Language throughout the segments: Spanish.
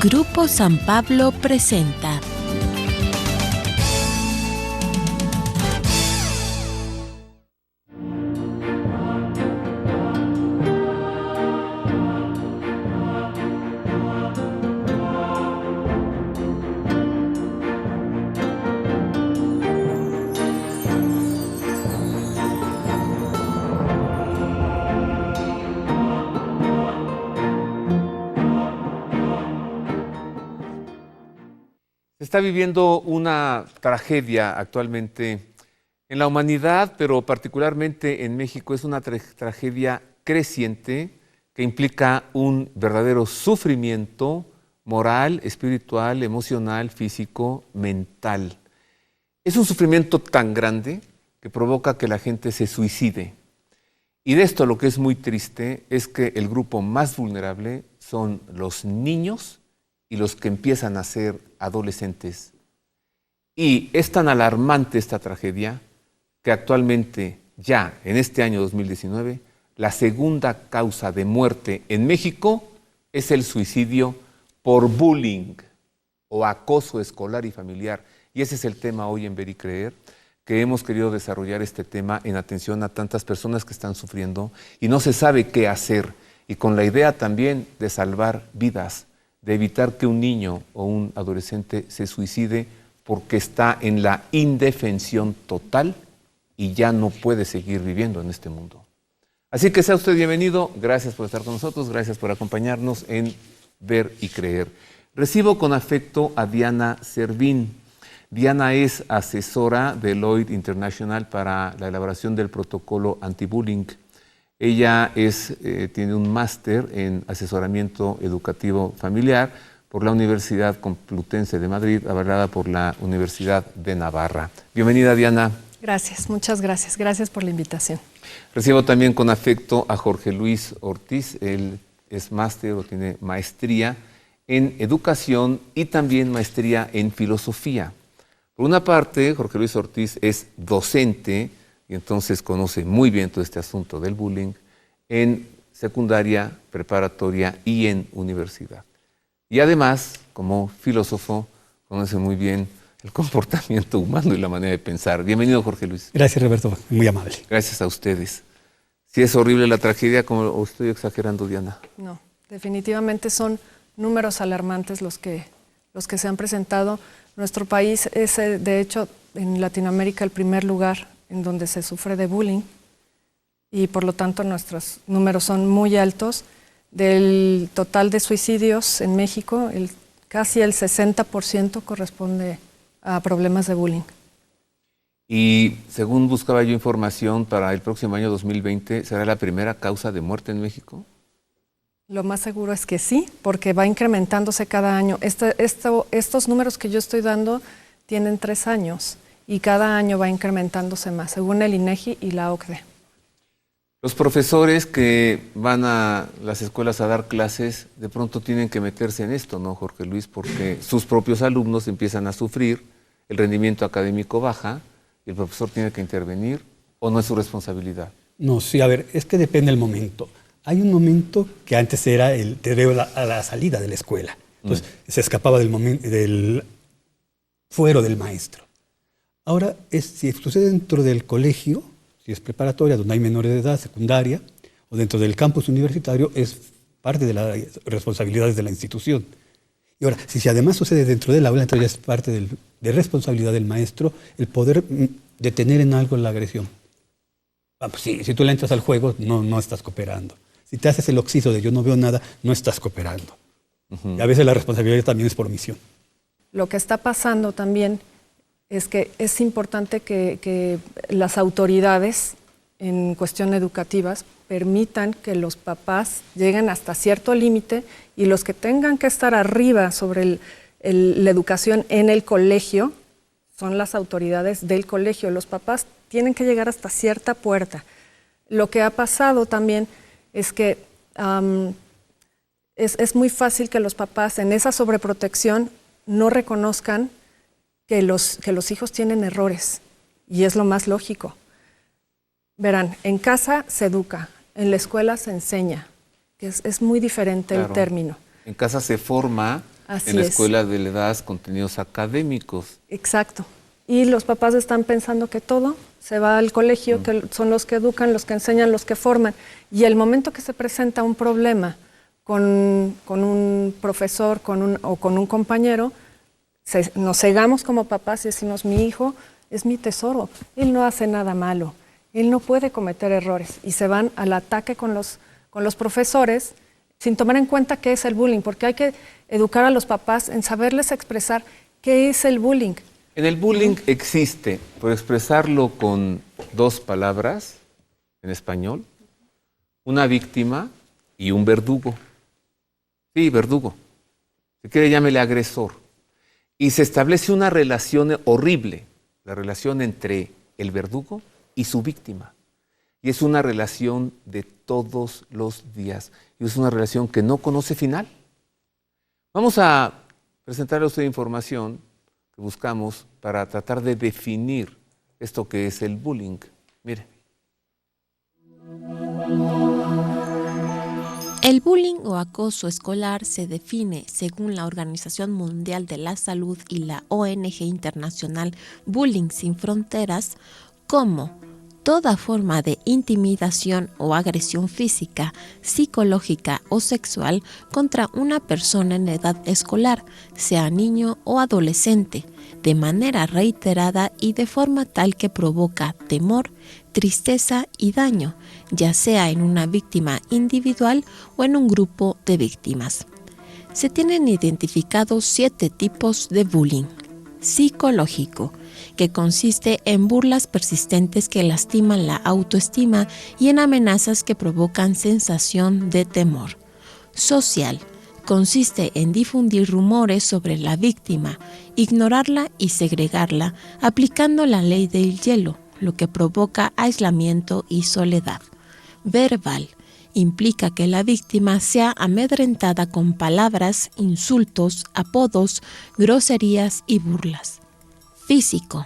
Grupo San Pablo presenta. Se está viviendo una tragedia actualmente en la humanidad, pero particularmente en México. Es una tragedia creciente que implica un verdadero sufrimiento moral, espiritual, emocional, físico, mental. Es un sufrimiento tan grande que provoca que la gente se suicide. Y de esto lo que es muy triste es que el grupo más vulnerable son los niños y los que empiezan a ser adolescentes. Y es tan alarmante esta tragedia que actualmente, ya en este año 2019, la segunda causa de muerte en México es el suicidio por bullying o acoso escolar y familiar. Y ese es el tema hoy en Ver y Creer, que hemos querido desarrollar este tema en atención a tantas personas que están sufriendo y no se sabe qué hacer. Y con la idea también de salvar vidas, de evitar que un niño o un adolescente se suicide porque está en la indefensión total y ya no puede seguir viviendo en este mundo. Así que sea usted bienvenido, gracias por estar con nosotros, gracias por acompañarnos en Ver y Creer. Recibo con afecto a Diana Servín. Diana es asesora de Deloitte International para la elaboración del protocolo anti-bullying. Ella tiene un máster en asesoramiento educativo familiar por la Universidad Complutense de Madrid, avalada por la Universidad de Navarra. Bienvenida, Diana. Gracias, muchas gracias. Gracias por la invitación. Recibo también con afecto a Jorge Luis Ortiz. Él es máster o tiene maestría en educación y también maestría en filosofía. Por una parte, Jorge Luis Ortiz es docente y entonces conoce muy bien todo este asunto del bullying en secundaria, preparatoria y en universidad. Y además, como filósofo, conoce muy bien el comportamiento humano y la manera de pensar. Bienvenido, Jorge Luis. Gracias, Roberto, muy amable. Gracias a ustedes. Si es horrible la tragedia, ¿o estoy exagerando, Diana? No, definitivamente son números alarmantes los que se han presentado. Nuestro país es, de hecho, en Latinoamérica el primer lugar en donde se sufre de bullying y por lo tanto nuestros números son muy altos. Del total de suicidios en México, casi el 60% corresponde a problemas de bullying. Y según buscaba yo información, para el próximo año 2020, ¿será la primera causa de muerte en México? Lo más seguro es que sí, porque va incrementándose cada año. Estos números que yo estoy dando tienen 3 años y cada año va incrementándose más, según el INEGI y la OCDE. Los profesores que van a las escuelas a dar clases, de pronto tienen que meterse en esto, ¿no, Jorge Luis? Porque sus propios alumnos empiezan a sufrir, el rendimiento académico baja, y el profesor tiene que intervenir, ¿o no es su responsabilidad? No, sí, a ver, es que depende del momento. Hay un momento que antes era el terreo a la salida de la escuela. Entonces, se escapaba del fuero del maestro. Ahora, si sucede dentro del colegio, si es preparatoria, donde hay menores de edad, secundaria, o dentro del campus universitario, es parte de las responsabilidades de la institución. Y ahora, si además sucede dentro del aula, entonces ya es parte de responsabilidad del maestro el poder detener en algo la agresión. Pues si tú le entras al juego, no estás cooperando. Si te haces el oxiso de yo no veo nada, no estás cooperando. Y a veces la responsabilidad también es por omisión. Lo que está pasando también es que es importante que las autoridades en cuestión educativas permitan que los papás lleguen hasta cierto límite y los que tengan que estar arriba sobre la educación en el colegio son las autoridades del colegio. Los papás tienen que llegar hasta cierta puerta. Lo que ha pasado también es que es muy fácil que los papás en esa sobreprotección no reconozcan que los hijos tienen errores, y es lo más lógico. Verán, en casa se educa, en la escuela se enseña, que es muy diferente. Claro. El término. En casa se forma Así en la es. escuela le das contenidos académicos. Exacto. Y los papás están pensando que todo se va al colegio, que son los que educan, los que enseñan, los que forman. Y el momento que se presenta un problema con un profesor o con un compañero, nos cegamos como papás y decimos, mi hijo es mi tesoro, él no hace nada malo, él no puede cometer errores. Y se van al ataque con los profesores sin tomar en cuenta qué es el bullying, porque hay que educar a los papás en saberles expresar qué es el bullying. En el bullying existe, por expresarlo con 2 palabras en español, una víctima y un verdugo. Sí, verdugo. Si quiere, llámele agresor. Y se establece una relación horrible, la relación entre el verdugo y su víctima. Y es una relación de todos los días. Y es una relación que no conoce final. Vamos a presentarle a usted información que buscamos para tratar de definir esto que es el bullying. Mire. El bullying o acoso escolar se define, según la Organización Mundial de la Salud y la ONG internacional Bullying Sin Fronteras, como toda forma de intimidación o agresión física, psicológica o sexual contra una persona en edad escolar, sea niño o adolescente, de manera reiterada y de forma tal que provoca temor, tristeza y daño, ya sea en una víctima individual o en un grupo de víctimas. Se tienen identificados 7 tipos de bullying. Psicológico, que consiste en burlas persistentes que lastiman la autoestima y en amenazas que provocan sensación de temor. Social, consiste en difundir rumores sobre la víctima, ignorarla y segregarla, aplicando la ley del hielo, lo que provoca aislamiento y soledad. Verbal, implica que la víctima sea amedrentada con palabras, insultos, apodos, groserías y burlas. Físico,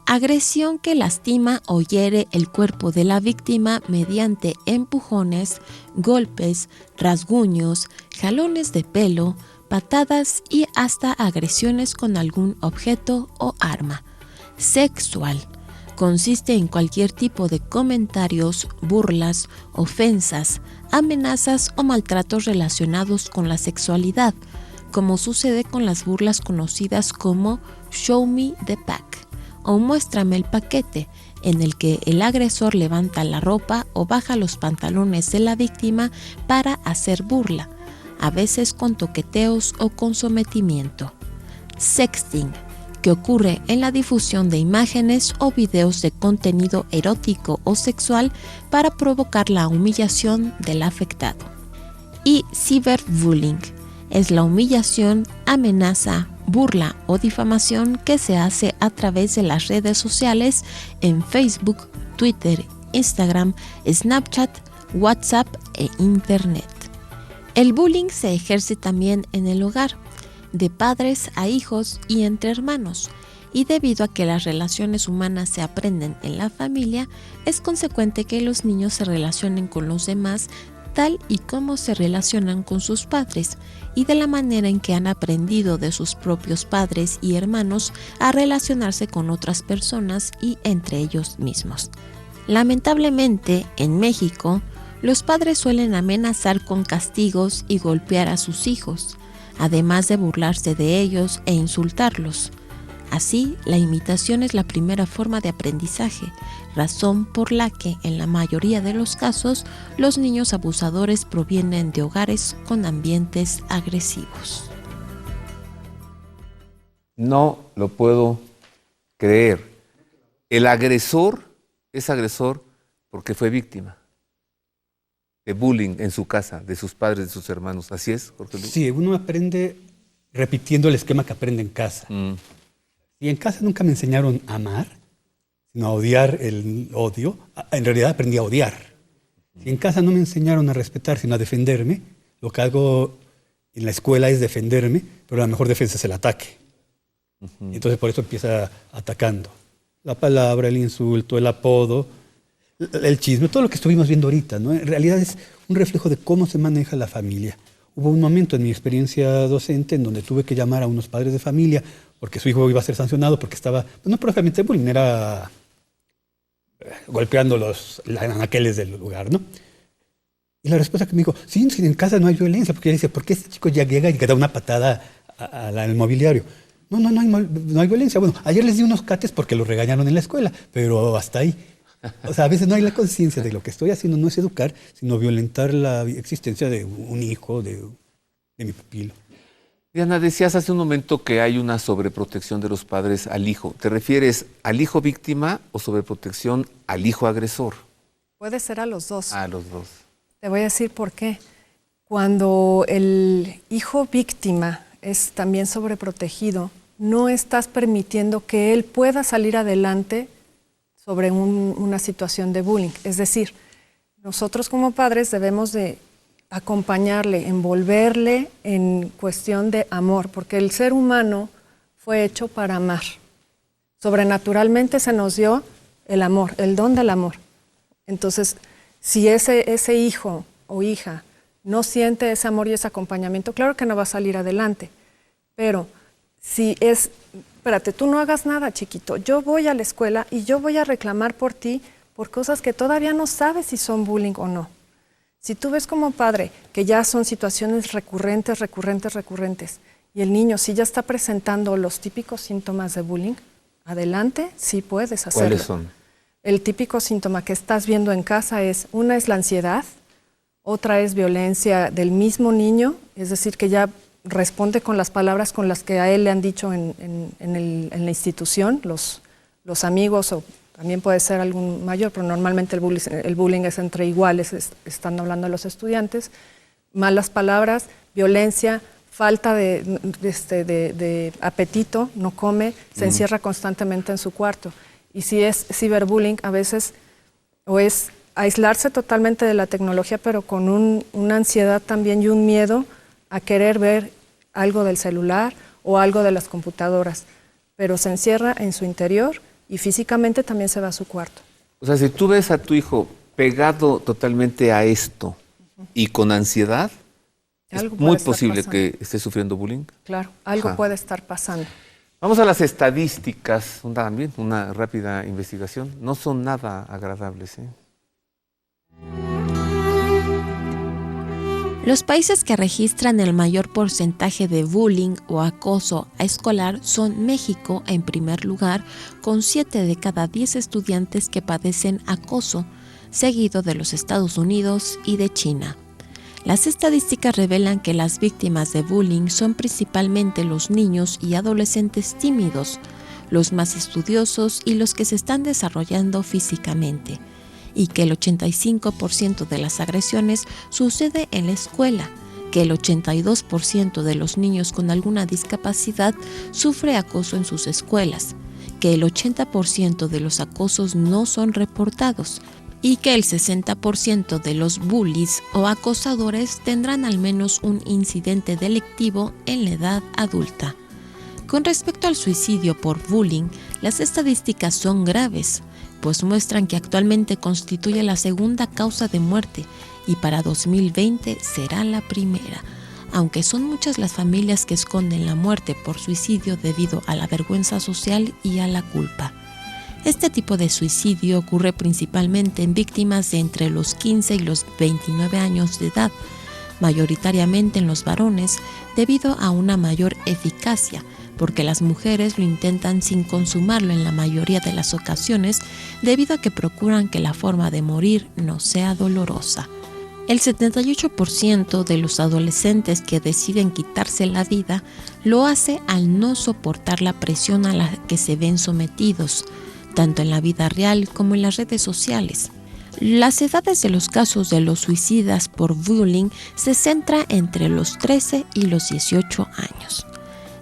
agresión que lastima o hiere el cuerpo de la víctima mediante empujones, golpes, rasguños, jalones de pelo, patadas y hasta agresiones con algún objeto o arma. Sexual, consiste en cualquier tipo de comentarios, burlas, ofensas, amenazas o maltratos relacionados con la sexualidad, como sucede con las burlas conocidas como Show Me the Pack o Muéstrame el paquete, en el que el agresor levanta la ropa o baja los pantalones de la víctima para hacer burla, a veces con toqueteos o con sometimiento. Sexting, que ocurre en la difusión de imágenes o videos de contenido erótico o sexual para provocar la humillación del afectado. Y ciberbullying, es la humillación, amenaza, burla o difamación que se hace a través de las redes sociales en Facebook, Twitter, Instagram, Snapchat, WhatsApp e Internet. El bullying se ejerce también en el hogar, de padres a hijos y entre hermanos, y debido a que las relaciones humanas se aprenden en la familia, es consecuente que los niños se relacionen con los demás tal y como se relacionan con sus padres, y de la manera en que han aprendido de sus propios padres y hermanos a relacionarse con otras personas y entre ellos mismos. Lamentablemente, en México, los padres suelen amenazar con castigos y golpear a sus hijos, además de burlarse de ellos e insultarlos. Así, la imitación es la primera forma de aprendizaje, razón por la que, en la mayoría de los casos, los niños abusadores provienen de hogares con ambientes agresivos. No lo puedo creer. El agresor es agresor porque fue víctima de bullying en su casa, de sus padres, de sus hermanos. ¿Así es, Jorge Luis? Sí, uno aprende repitiendo el esquema que aprende en casa. Y en casa nunca me enseñaron a amar, sino a odiar el odio. En realidad aprendí a odiar. Si en casa no me enseñaron a respetar, sino a defenderme, lo que hago en la escuela es defenderme, pero la mejor defensa es el ataque. Entonces por eso empieza atacando. La palabra, el insulto, el apodo, el chisme, todo lo que estuvimos viendo ahorita, ¿no? En realidad es un reflejo de cómo se maneja la familia. Hubo un momento en mi experiencia docente en donde tuve que llamar a unos padres de familia porque su hijo iba a ser sancionado porque estaba, pues no propiamente bullying, era golpeando los anaqueles del lugar, ¿no? Y la respuesta que me dijo, sí, en casa no hay violencia, porque ella dice, ¿por qué este chico ya llega y le da una patada al mobiliario? No hay violencia. Bueno, ayer les di unos cates porque los regañaron en la escuela, pero hasta ahí. O sea, a veces no hay la conciencia de lo que estoy haciendo, no es educar, sino violentar la existencia de un hijo, de mi pupilo. Diana, decías hace un momento que hay una sobreprotección de los padres al hijo. ¿Te refieres al hijo víctima o sobreprotección al hijo agresor? Puede ser a los dos. A los dos. Te voy a decir por qué. Cuando el hijo víctima es también sobreprotegido, no estás permitiendo que él pueda salir adelante sobre una situación de bullying. Es decir, nosotros como padres debemos de acompañarle, envolverle en cuestión de amor, porque el ser humano fue hecho para amar. Sobrenaturalmente se nos dio el amor, el don del amor. Entonces, si ese hijo o hija no siente ese amor y ese acompañamiento, claro que no va a salir adelante. Pero si es, espérate, tú no hagas nada, chiquito, yo voy a la escuela y yo voy a reclamar por ti por cosas que todavía no sabes si son bullying o no. Si tú ves como padre que ya son situaciones recurrentes, y el niño sí ya está presentando los típicos síntomas de bullying, adelante, sí puedes hacerlo. ¿Cuáles son? El típico síntoma que estás viendo en casa es, una es la ansiedad, otra es violencia del mismo niño, es decir, que ya responde con las palabras con las que a él le han dicho en la institución, los amigos, o también puede ser algún mayor, pero normalmente el bullying es entre iguales, están hablando los estudiantes, malas palabras, violencia, falta de apetito, no come, se encierra constantemente en su cuarto. Y si es ciberbullying, a veces o es aislarse totalmente de la tecnología, pero con una ansiedad también y un miedo a querer ver algo del celular o algo de las computadoras, pero se encierra en su interior y físicamente también se va a su cuarto. O sea, si tú ves a tu hijo pegado totalmente a esto y con ansiedad, es muy posible que esté sufriendo bullying. Claro, algo puede estar pasando. Vamos a las estadísticas, también una rápida investigación. No son nada agradables, ¿eh? Los países que registran el mayor porcentaje de bullying o acoso escolar son México en primer lugar, con 7 de cada 10 estudiantes que padecen acoso, seguido de los Estados Unidos y de China. Las estadísticas revelan que las víctimas de bullying son principalmente los niños y adolescentes tímidos, los más estudiosos y los que se están desarrollando físicamente, y que el 85% de las agresiones sucede en la escuela, que el 82% de los niños con alguna discapacidad sufre acoso en sus escuelas, que el 80% de los acosos no son reportados, y que el 60% de los bullies o acosadores tendrán al menos un incidente delictivo en la edad adulta. Con respecto al suicidio por bullying, las estadísticas son graves, pues muestran que actualmente constituye la segunda causa de muerte y para 2020 será la primera, aunque son muchas las familias que esconden la muerte por suicidio debido a la vergüenza social y a la culpa. Este tipo de suicidio ocurre principalmente en víctimas de entre los 15 y los 29 años de edad, mayoritariamente en los varones, debido a una mayor eficacia, porque las mujeres lo intentan sin consumarlo en la mayoría de las ocasiones, debido a que procuran que la forma de morir no sea dolorosa. El 78% de los adolescentes que deciden quitarse la vida lo hace al no soportar la presión a la que se ven sometidos, tanto en la vida real como en las redes sociales. Las edades de los casos de los suicidas por bullying se centra entre los 13 y los 18 años.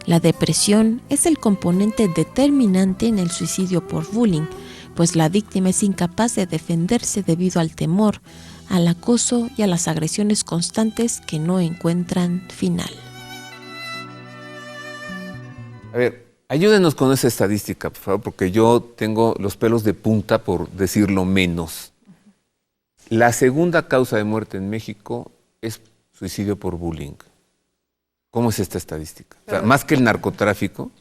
La depresión es el componente determinante en el suicidio por bullying, pues la víctima es incapaz de defenderse debido al temor, al acoso y a las agresiones constantes que no encuentran final. A ver, ayúdenos con esa estadística, por favor, porque yo tengo los pelos de punta por decirlo menos. La segunda causa de muerte en México es suicidio por bullying? ¿Cómo es esta estadística? O sea, más que el narcotráfico.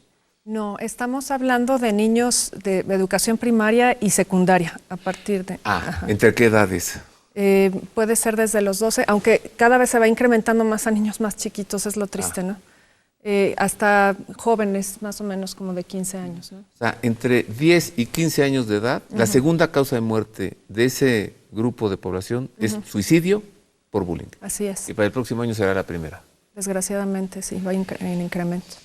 No, estamos hablando de niños de educación primaria y secundaria, a partir de... ¿Entre qué edades? Puede ser desde los 12, aunque cada vez se va incrementando más a niños más chiquitos, es lo triste, ¿no? Hasta jóvenes, más o menos como de 15 años, ¿no? O sea, entre 10 y 15 años de edad, la segunda causa de muerte de ese grupo de población es suicidio por bullying. Así es. Y para el próximo año será la primera. Desgraciadamente, sí, va en incremento.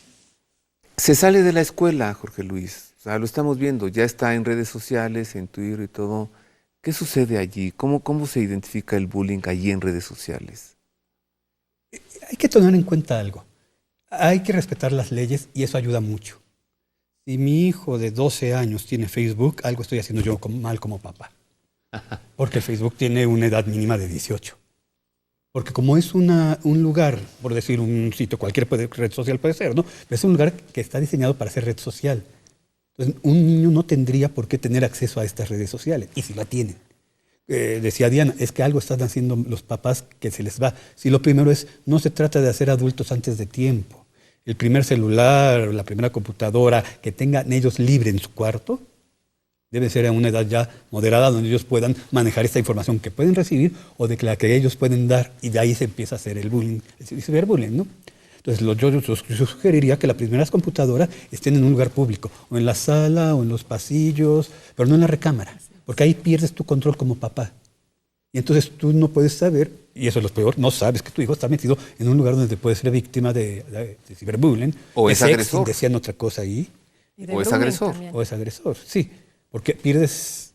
Se sale de la escuela, Jorge Luis. O sea, lo estamos viendo, ya está en redes sociales, en Twitter y todo. ¿Qué sucede allí? ¿Cómo se identifica el bullying allí en redes sociales? Hay que tener en cuenta algo. Hay que respetar las leyes y eso ayuda mucho. Si mi hijo de 12 años tiene Facebook, algo estoy haciendo yo mal como papá. Porque el Facebook tiene una edad mínima de 18. Porque como es un lugar, por decir un sitio, cualquier red social puede ser, ¿no? Pero es un lugar que está diseñado para ser red social. Entonces, un niño no tendría por qué tener acceso a estas redes sociales, y si la tienen. Decía Diana, es que algo están haciendo los papás que se les va. Si lo primero es, no se trata de hacer adultos antes de tiempo. El primer celular, la primera computadora que tengan ellos libre en su cuarto, debe ser a una edad ya moderada donde ellos puedan manejar esta información que pueden recibir o de la que ellos pueden dar, y de ahí se empieza a hacer el bullying, el ciberbullying, ¿no? Entonces yo sugeriría que las primeras computadoras estén en un lugar público, o en la sala, o en los pasillos, pero no en la recámara, porque ahí pierdes tu control como papá. Y entonces tú no puedes saber, y eso es lo peor, no sabes que tu hijo está metido en un lugar donde puede ser víctima de ciberbullying. O es agresor. Decían otra cosa ahí. O es agresor. También. O es agresor, sí. Porque pierdes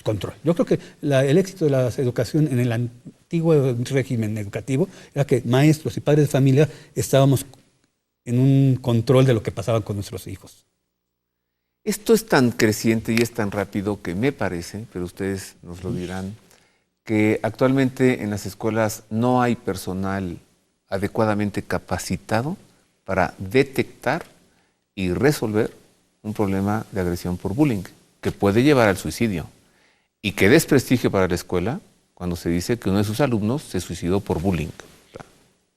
control. Yo creo que el éxito de la educación en el antiguo régimen educativo era que maestros y padres de familia estábamos en un control de lo que pasaba con nuestros hijos. Esto es tan creciente y es tan rápido que me parece, pero ustedes nos lo dirán, que actualmente en las escuelas no hay personal adecuadamente capacitado para detectar y resolver un problema de agresión por bullying, que puede llevar al suicidio. Y qué desprestigio para la escuela cuando se dice que uno de sus alumnos se suicidó por bullying.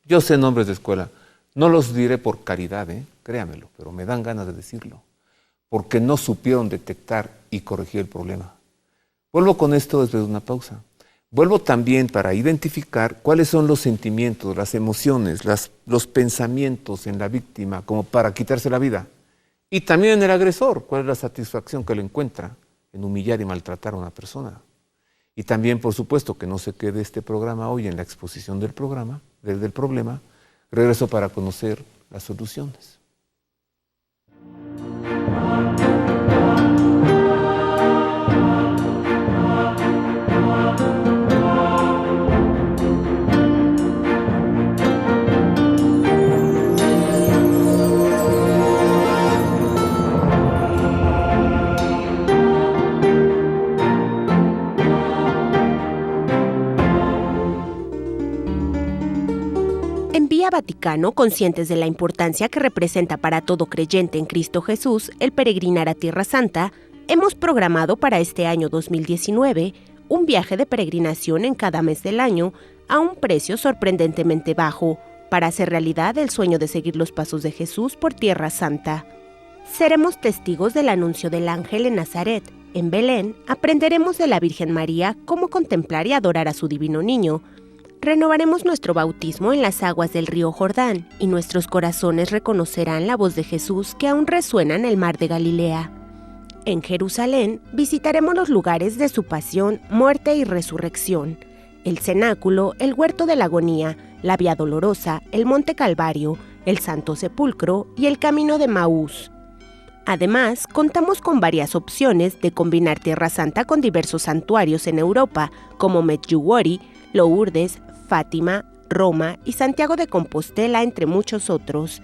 Yo sé nombres de escuela, no los diré por caridad, créamelo, pero me dan ganas de decirlo, porque no supieron detectar y corregir el problema. Vuelvo con esto después de una pausa. Vuelvo también para identificar cuáles son los sentimientos, las emociones, los pensamientos en la víctima como para quitarse la vida. Y también en el agresor, cuál es la satisfacción que le encuentra en humillar y maltratar a una persona. Y también, por supuesto, que no se quede este programa hoy en la exposición del problema, regreso para conocer las soluciones. Vía Vaticano, conscientes de la importancia que representa para todo creyente en Cristo Jesús el peregrinar a Tierra Santa, hemos programado para este año 2019 un viaje de peregrinación en cada mes del año a un precio sorprendentemente bajo para hacer realidad el sueño de seguir los pasos de Jesús por Tierra Santa. Seremos testigos del anuncio del ángel en Nazaret. En Belén aprenderemos de la Virgen María cómo contemplar y adorar a su divino niño. Renovaremos nuestro bautismo en las aguas del río Jordán y nuestros corazones reconocerán la voz de Jesús que aún resuena en el mar de Galilea. En Jerusalén visitaremos los lugares de su pasión, muerte y resurrección, el cenáculo, el huerto de la agonía, la Vía Dolorosa, el Monte Calvario, el Santo Sepulcro y el Camino de Maús. Además, contamos con varias opciones de combinar Tierra Santa con diversos santuarios en Europa, como Medjugorje, Lourdes, Fátima, Roma y Santiago de Compostela, entre muchos otros.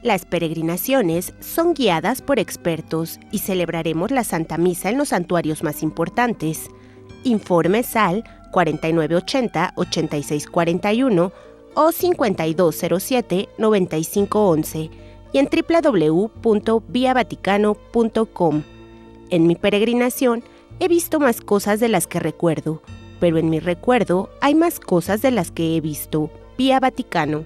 Las peregrinaciones son guiadas por expertos y celebraremos la Santa Misa en los santuarios más importantes. Informes al 4980-8641 o 5207-9511 y en www.viavaticano.com. En mi peregrinación he visto más cosas de las que recuerdo. pero en mi recuerdo hay más cosas de las que he visto. Vía Vaticano.